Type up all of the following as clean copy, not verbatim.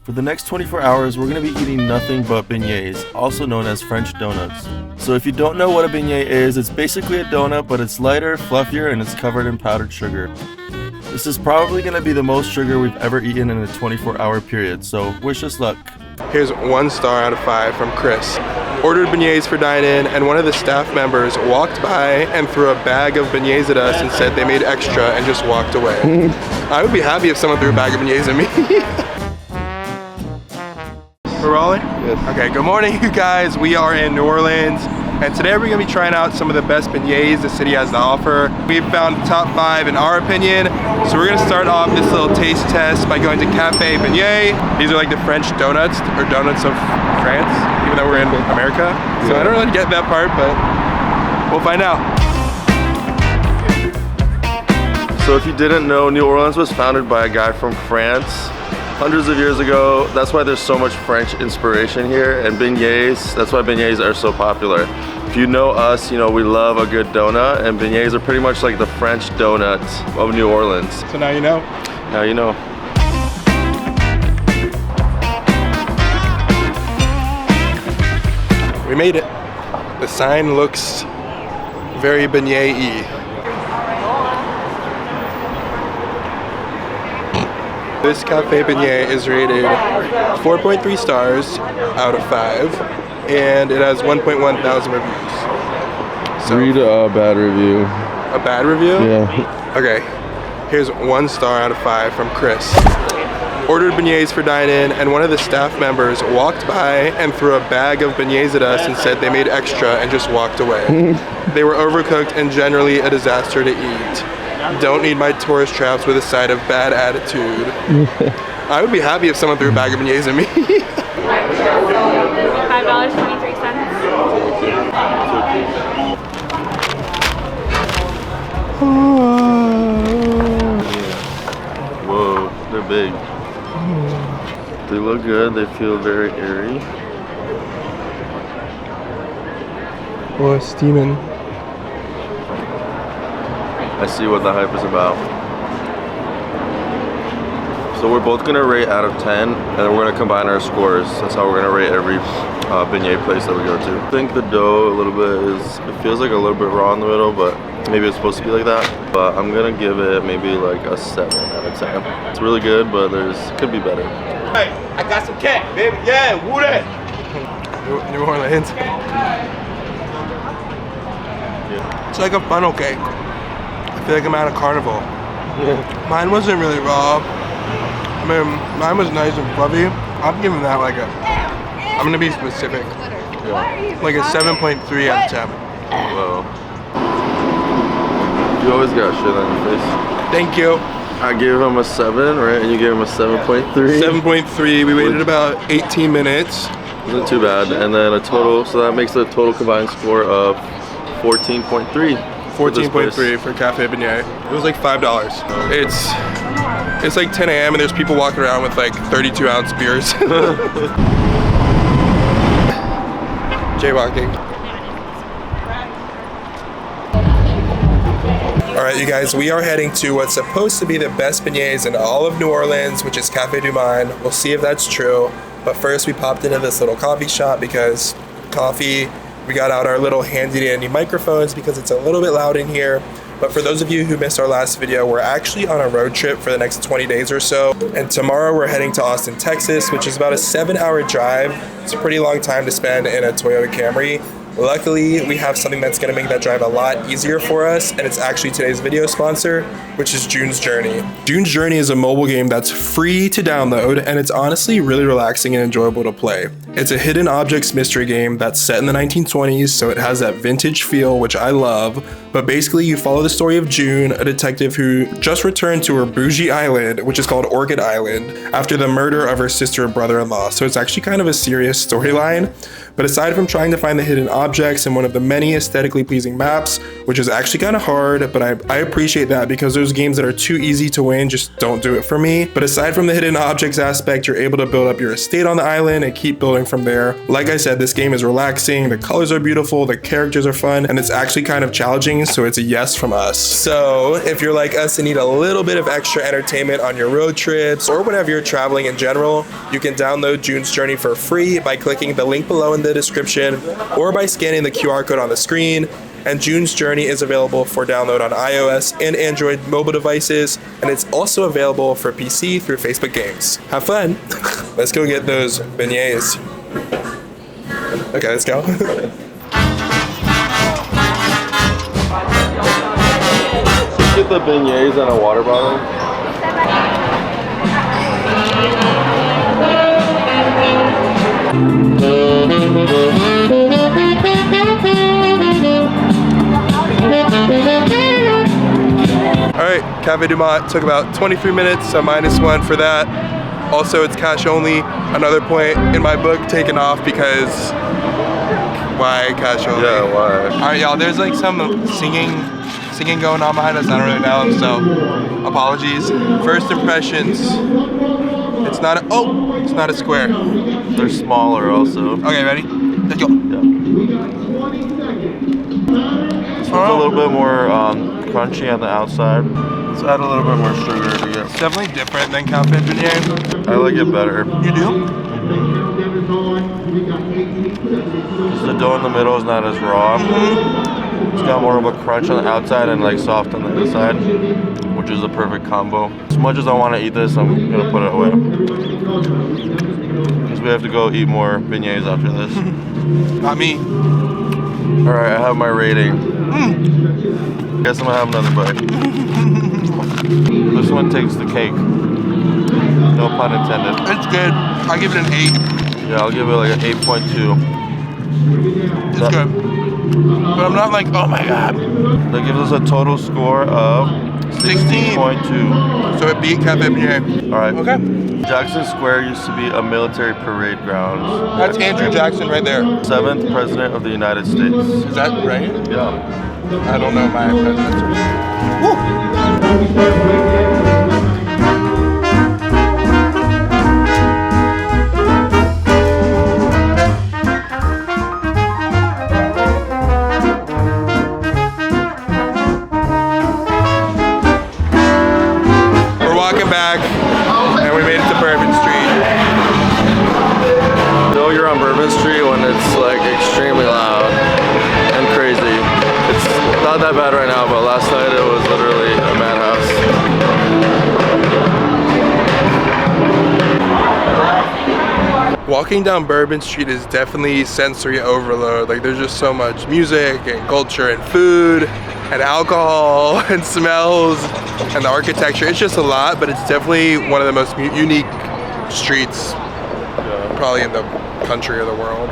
For the next 24 hours, we're going to be eating nothing but beignets, also known as French donuts. So if you don't know what a beignet is, it's basically a donut, but it's lighter, fluffier, and it's covered in powdered sugar. This is probably going to be the most sugar we've ever eaten in a 24-hour period, so wish us luck. Here's 1 star out of 5 from Chris. Ordered beignets for dine-in, and one of the staff members walked by and threw a bag of beignets at us and said they made extra and just walked away. I would be happy if someone threw a bag of beignets at me. We're rolling? Yes. Okay, good morning you guys. We are in New Orleans, and today we're gonna be trying out some of the best beignets the city has to offer. We've found top 5 in our opinion, so we're gonna start off this little taste test by going to Cafe Beignet. These are like the French donuts, or donuts of France, even though we're in America. So I don't really get that part, but we'll find out. So if you didn't know, New Orleans was founded by a guy from France hundreds of years ago. That's why there's so much French inspiration here, and beignets, that's why beignets are so popular. If you know us, you know we love a good donut, and beignets are pretty much like the French donut of New Orleans. So now you know. Now you know. We made it. The sign looks very beignet-y. This Cafe Beignet is rated 4.3 stars out of 5, and it has 1.1 thousand reviews. So, read a bad review. A bad review? Yeah. Okay, here's 1 star out of 5 from Chris. Ordered beignets for dine-in, and one of the staff members walked by and threw a bag of beignets at us and said they made extra and just walked away. They were overcooked and generally a disaster to eat. Don't need my tourist traps with a side of bad attitude. I would be happy if someone threw a bag of beignets at me. $5.23. Whoa, they're big. They look good, they feel very airy. Oh, it's steaming. I see what the hype is about. So we're both gonna rate out of 10, and then we're gonna combine our scores. That's how we're gonna rate every beignet place that we go to. I think the dough a little bit it feels like a little bit raw in the middle, but maybe it's supposed to be like that. But I'm gonna give it maybe like a 7 out of 10. It's really good, but could be better. Hey, I got some cat, baby. Yeah, woo that. New Orleans. It's like a funnel cake. I feel like I'm at a carnival. Mine wasn't really raw. I mean, mine was nice and fluffy. I'm giving that like I'm gonna be specific. Like a 7.3 out of 10. Whoa. You always got shit on your face. Thank you. I gave him a 7, right? And you gave him a 7.3? 7.3. We waited about 18 minutes. Wasn't too bad. And then a total, so that makes a total combined score of 14.3. 14.3 for Cafe Beignet. It was like $5. It's like 10 a.m. and there's people walking around with like 32-ounce beers. Jaywalking. Alright you guys, we are heading to what's supposed to be the best beignets in all of New Orleans, which is Cafe du Monde. We'll see if that's true. But first we popped into this little coffee shop because coffee. We got out our little handy dandy microphones because it's a little bit loud in here. But for those of you who missed our last video, we're actually on a road trip for the next 20 days or so. And tomorrow we're heading to Austin, Texas, which is about a 7-hour drive. It's a pretty long time to spend in a Toyota Camry. Luckily, we have something that's gonna make that drive a lot easier for us, and it's actually today's video sponsor, which is June's Journey. June's Journey is a mobile game that's free to download, and it's honestly really relaxing and enjoyable to play. It's a hidden objects mystery game that's set in the 1920s, so it has that vintage feel, which I love. But basically, you follow the story of June, a detective who just returned to her bougie island, which is called Orchid Island, after the murder of her sister and brother-in-law. So it's actually kind of a serious storyline. But aside from trying to find the hidden objects in one of the many aesthetically pleasing maps, which is actually kind of hard, but I appreciate that because those games that are too easy to win just don't do it for me. But aside from the hidden objects aspect, you're able to build up your estate on the island and keep building from there. Like I said, this game is relaxing, the colors are beautiful, the characters are fun, and it's actually kind of challenging, so it's a yes from us. So if you're like us and need a little bit of extra entertainment on your road trips or whenever you're traveling in general, you can download June's Journey for free by clicking the link below in the description or by scanning the QR code on the screen. And June's Journey is available for download on iOS and Android mobile devices, and it's also available for PC through Facebook Games. Have fun! Let's go get those beignets. Okay, let's go. Get the beignets and a water bottle. Alright, Cafe Deont took about 23 minutes, so -1 for that. Also, it's cash only. Another point in my book taken off because why cash only? Yeah, why? Alright, y'all, there's like some singing going on behind us. I don't really know, so apologies. First impressions. It's not a square. They're smaller also. Okay, ready? Let's go. Yeah. This one's a little bit more crunchy on the outside. Let's add a little bit more sugar to get. It's definitely different than Cafe Beignet. I like it better. You do? The dough in the middle is not as raw. It's got more of a crunch on the outside and like soft on the inside, which is a perfect combo. As much as I want to eat this, I'm gonna put it away. Because we have to go eat more beignets after this. Not me. Alright, I have my rating. Guess I'm gonna have another bite. This one takes the cake. No pun intended. It's good. I'll give it an 8. Yeah, I'll give it like an 8.2. It's good. But I'm not like, oh my god. That gives us a total score of 16.2. So it beat Cafe Beignet. Alright. Okay. Jackson Square used to be a military parade ground. That's Andrew Jackson right there. 7th President of the United States. Is that right? Yeah. I don't know my presidents. Woo! We're walking back, and we made it to Bourbon Street. You know you're on Bourbon Street when it's like extremely loud and crazy. It's not that bad right now, but last night it was literally a madhouse. Walking down Bourbon Street is definitely sensory overload. Like there's just so much music and culture and food and alcohol and smells and the architecture. It's just a lot, but it's definitely one of the most unique streets probably in the country or the world.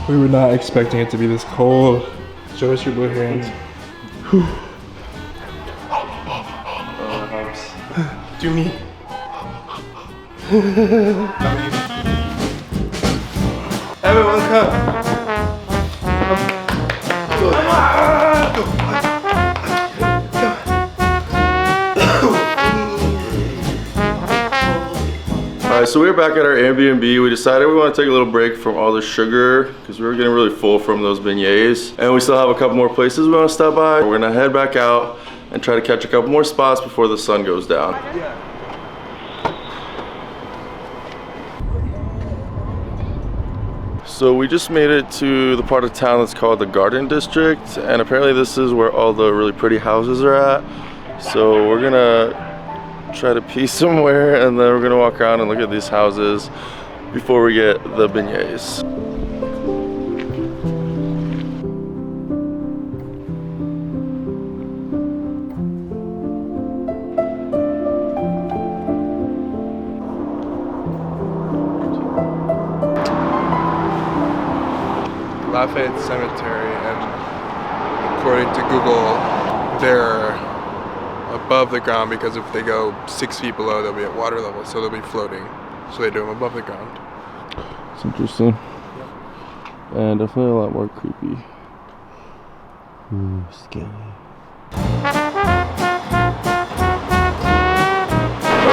We were not expecting it to be this cold. Show us your blue hands. Do me. Everyone come. Alright, so we're back at our Airbnb. We decided we want to take a little break from all the sugar because we were getting really full from those beignets. And we still have a couple more places we want to stop by. We're gonna head back out and try to catch a couple more spots before the sun goes down. So we just made it to the part of town that's called the Garden District, and apparently this is where all the really pretty houses are at. So we're gonna try to pee somewhere, and then we're gonna walk around and look at these houses before we get the beignets. Lafayette Cemetery, and according to Google, they're above the ground because if they go 6 feet below, they'll be at water level, so they'll be floating. so they do them above the ground. It's interesting. And definitely a lot more creepy. Ooh, scary.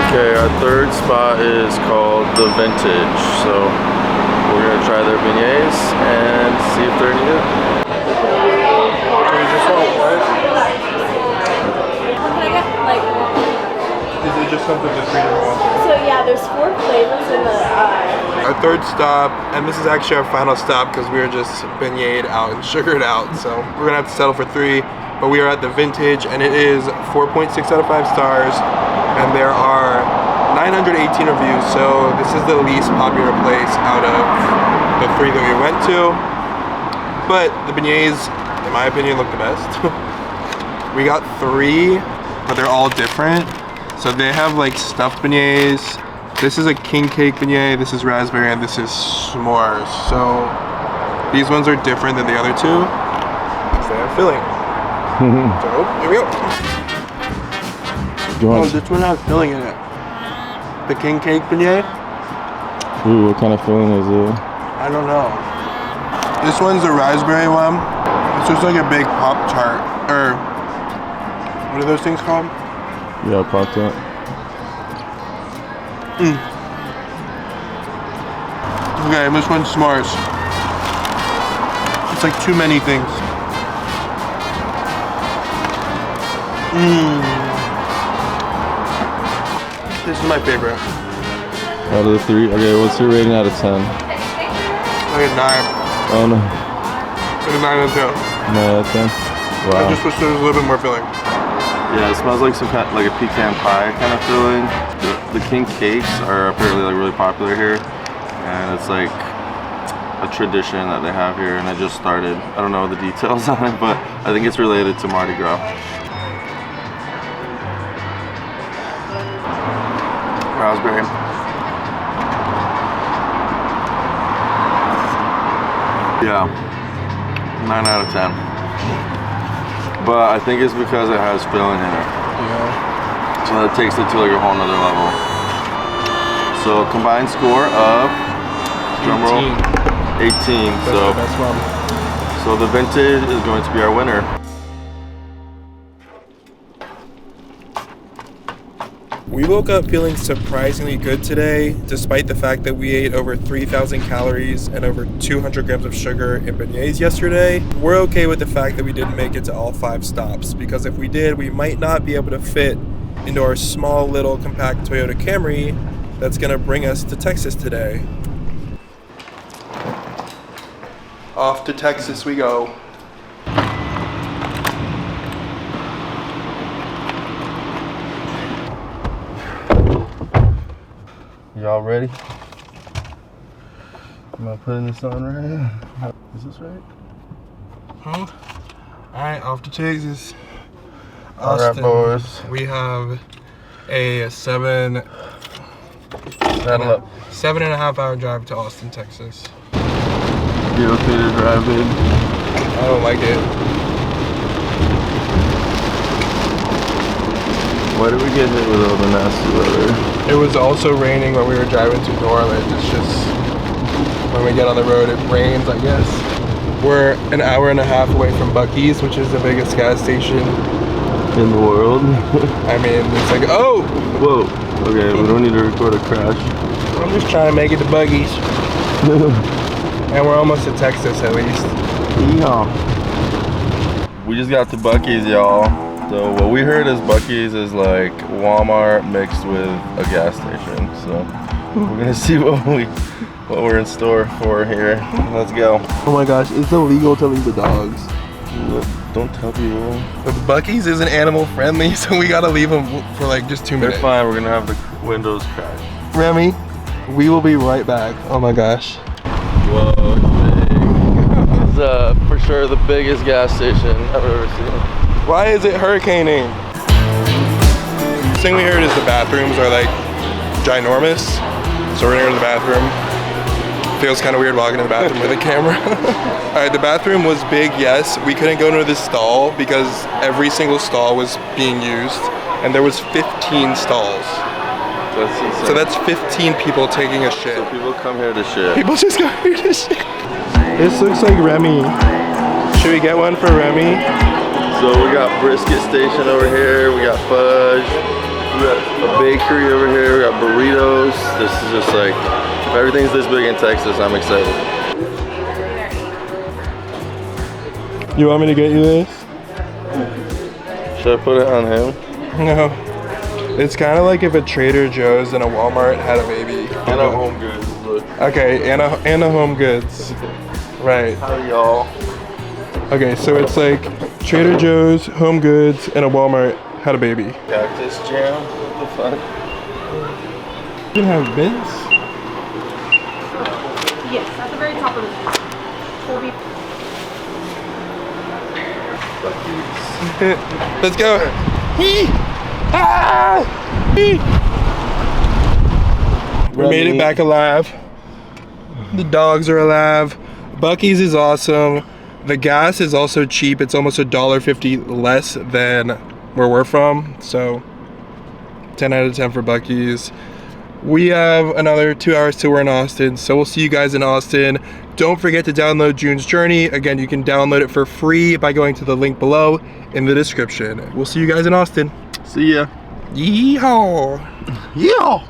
Okay, our third spot is called The Vintage. So we're gonna try their beignets and see if they're any good. So you just want what? Can I get like Is it just something the three different ones? so yeah, there's 4 flavors in the Our third stop, and this is actually our final stop because we were just beignet out and sugared out. So we're gonna have to settle for 3, but we are at The Vintage and it is 4.6 out of 5 stars. And there are 918 reviews, so this is the least popular place out of the 3 that we went to. But the beignets, in my opinion, look the best. We got 3, but they're all different. So they have like stuffed beignets. This is a king cake beignet, this is raspberry, and this is s'mores. So these ones are different than the other 2 because they have filling. So here we go. Oh, this one has filling in it. The king cake beignet. Ooh, what kind of filling is it? I don't know. This one's the raspberry one. It's just like a big Pop-Tart. Or, what are those things called? Yeah, Pop-Tart. Okay, this one's s'mores. It's like too many things. This is my favorite. Out of the 3? Okay, what's your rating out of 10? Like a 9. Oh no. Like a 9 and 2. 9 out of 10? Wow. I just wish there was a little bit more filling. Yeah, it smells like some kind, like a pecan pie kind of filling. The king cakes are apparently like really popular here, and it's like a tradition that they have here, and it just started. I don't know the details on it, but I think it's related to Mardi Gras. Raspberry. Yeah, 9 out of 10. But I think it's because it has filling in it. Yeah. So that takes it to like a whole nother level. So combined score of drumroll 18. So That's one. So the Vintage is going to be our winner. We woke up feeling surprisingly good today, despite the fact that we ate over 3,000 calories and over 200 grams of sugar in beignets yesterday. We're okay with the fact that we didn't make it to all 5 stops, because if we did, we might not be able to fit into our small little compact Toyota Camry that's gonna bring us to Texas today. Off to Texas we go. Y'all ready? Am I putting this on right? Is this right? Huh? Alright, off to Texas. Alright, boys. We have a 7.5 hour drive to Austin, Texas. You okay to drive, babe? I don't like it. Why did we get hit with all the nasty weather? It was also raining when we were driving to New Orleans. It's just, when we get on the road, it rains, I guess. We're an hour and a half away from Buc-ee's, which is the biggest gas station in the world. I mean, it's like, oh! Whoa. Okay, we don't need to record a crash. I'm just trying to make it to Buc-ee's. And we're almost to Texas, at least. Yeah. We just got to Buc-ee's, y'all. So what we heard is Buc-ee's is like Walmart mixed with a gas station. So we're gonna see what we're in store for here. Let's go. Oh my gosh, it's illegal to leave the dogs. Don't tell people. But Buc-ee's isn't animal friendly, so we gotta leave them for like just 2 minutes. They're fine. We're gonna have the windows cracked. Remy, we will be right back. Oh my gosh. Whoa, big. This is for sure the biggest gas station I've ever seen. Why is it hurricaning? The thing we heard is the bathrooms are like ginormous. So we're gonna go to the bathroom. Feels kind of weird walking in the bathroom with a camera. All right, the bathroom was big, yes. We couldn't go into this stall because every single stall was being used, and there was 15 stalls. That's insane. So that's 15 people taking a shit. So people come here to shit. People just go here to shit. This looks like Remy. Should we get one for Remy? So we got brisket station over here. We got fudge. We got a bakery over here. We got burritos. This is just like, if everything's this big in Texas, I'm excited. You want me to get you this? Should I put it on him? No. It's kind of like if a Trader Joe's and a Walmart had a baby. And a Home Goods, look. Okay, and a Home Goods. Right. Howdy, y'all. Okay, so it's like Trader Joe's, Home Goods, and a Walmart had a baby. Cactus jam? What the fuck? You can have mints? Yes, at the very top of the list. Will be Let's go. Hee! Ah! Hee! We made it back alive. The dogs are alive. Buc-ee's is awesome. The gas is also cheap. It's almost $1.50 less than where we're from. So 10 out of 10 for Buc-ee's. We have another 2 hours till we're in Austin. So we'll see you guys in Austin. Don't forget to download June's Journey. Again, you can download it for free by going to the link below in the description. We'll see you guys in Austin. See ya. Yeehaw. Yeah.